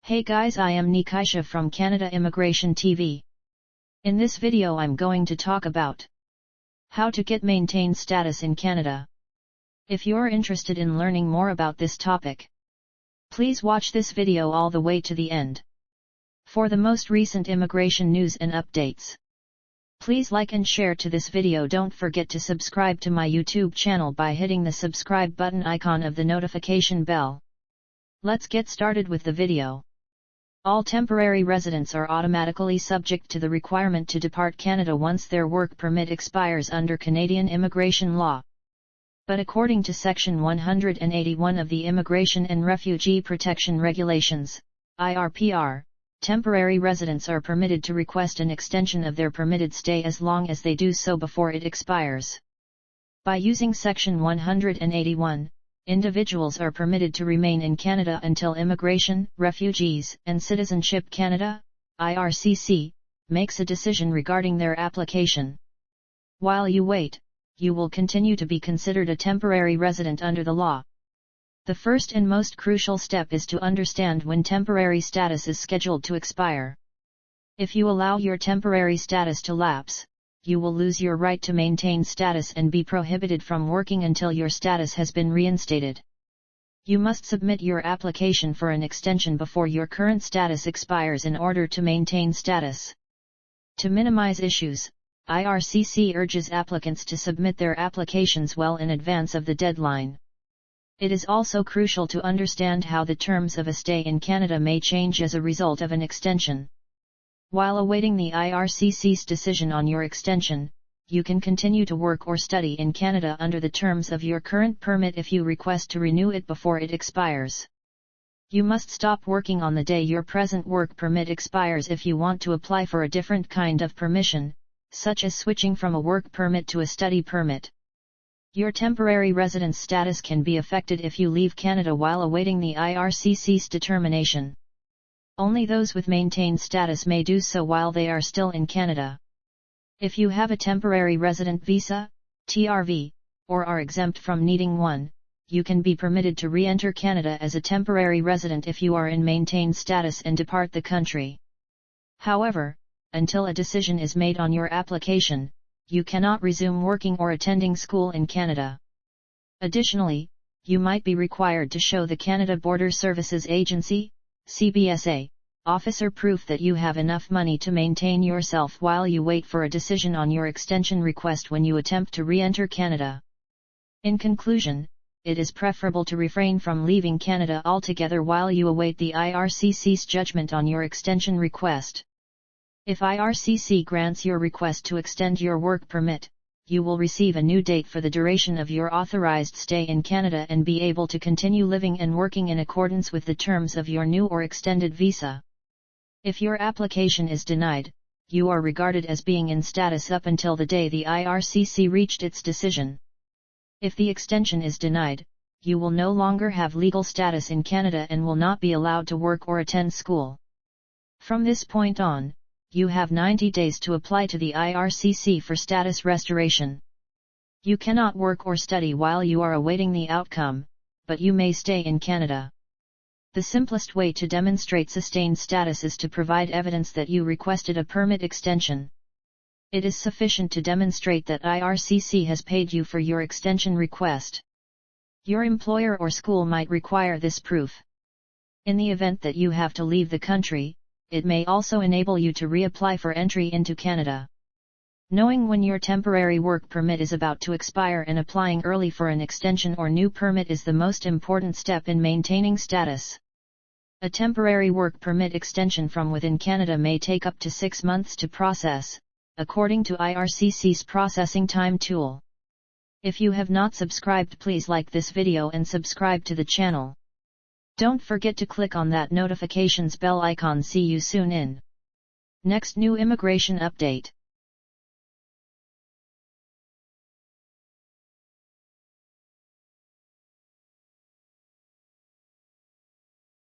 Hey guys, I am Nikisha from Canada Immigration TV. In this video I'm going to talk about how to get maintain status in Canada. If you're interested in learning more about this topic, please watch this video all the way to the end. For the most recent immigration news and updates, please like and share to this video. Don't forget to subscribe to my YouTube channel by hitting the subscribe button icon of the notification bell. Let's get started with the video. All temporary residents are automatically subject to the requirement to depart Canada once their work permit expires under Canadian immigration law. But according to Section 181 of the Immigration and Refugee Protection Regulations, IRPR, temporary residents are permitted to request an extension of their permitted stay as long as they do so before it expires. By using Section 181, individuals are permitted to remain in Canada until Immigration, Refugees and Citizenship Canada, IRCC, makes a decision regarding their application. While you wait, you will continue to be considered a temporary resident under the law. The first and most crucial step is to understand when temporary status is scheduled to expire. If you allow your temporary status to lapse, you will lose your right to maintain status and be prohibited from working until your status has been reinstated. You must submit your application for an extension before your current status expires in order to maintain status. To minimize issues, IRCC urges applicants to submit their applications well in advance of the deadline. It is also crucial to understand how the terms of a stay in Canada may change as a result of an extension. While awaiting the IRCC's decision on your extension, you can continue to work or study in Canada under the terms of your current permit if you request to renew it before it expires. You must stop working on the day your present work permit expires if you want to apply for a different kind of permission, such as switching from a work permit to a study permit. Your temporary residence status can be affected if you leave Canada while awaiting the IRCC's determination. Only those with maintained status may do so while they are still in Canada. If you have a temporary resident visa, TRV, or are exempt from needing one, you can be permitted to re-enter Canada as a temporary resident if you are in maintained status and depart the country. However, until a decision is made on your application, you cannot resume working or attending school in Canada. Additionally, you might be required to show the Canada Border Services Agency, CBSA, officer proof that you have enough money to maintain yourself while you wait for a decision on your extension request when you attempt to re-enter Canada. In conclusion, it is preferable to refrain from leaving Canada altogether while you await the IRCC's judgment on your extension request. If IRCC grants your request to extend your work permit, you will receive a new date for the duration of your authorized stay in Canada and be able to continue living and working in accordance with the terms of your new or extended visa. If your application is denied, you are regarded as being in status up until the day the IRCC reached its decision. If the extension is denied, you will no longer have legal status in Canada and will not be allowed to work or attend school. From this point on, you have 90 days to apply to the IRCC for status restoration. You cannot work or study while you are awaiting the outcome, but you may stay in Canada. The simplest way to demonstrate sustained status is to provide evidence that you requested a permit extension. It is sufficient to demonstrate that IRCC has paid you for your extension request. Your employer or school might require this proof. In the event that you have to leave the country, it may also enable you to reapply for entry into Canada. Knowing when your temporary work permit is about to expire and applying early for an extension or new permit is the most important step in maintaining status. A temporary work permit extension from within Canada may take up to 6 months to process, according to IRCC's processing time tool. If you have not subscribed, please like this video and subscribe to the channel. Don't forget to click on that notifications bell icon. See you soon in next new immigration update.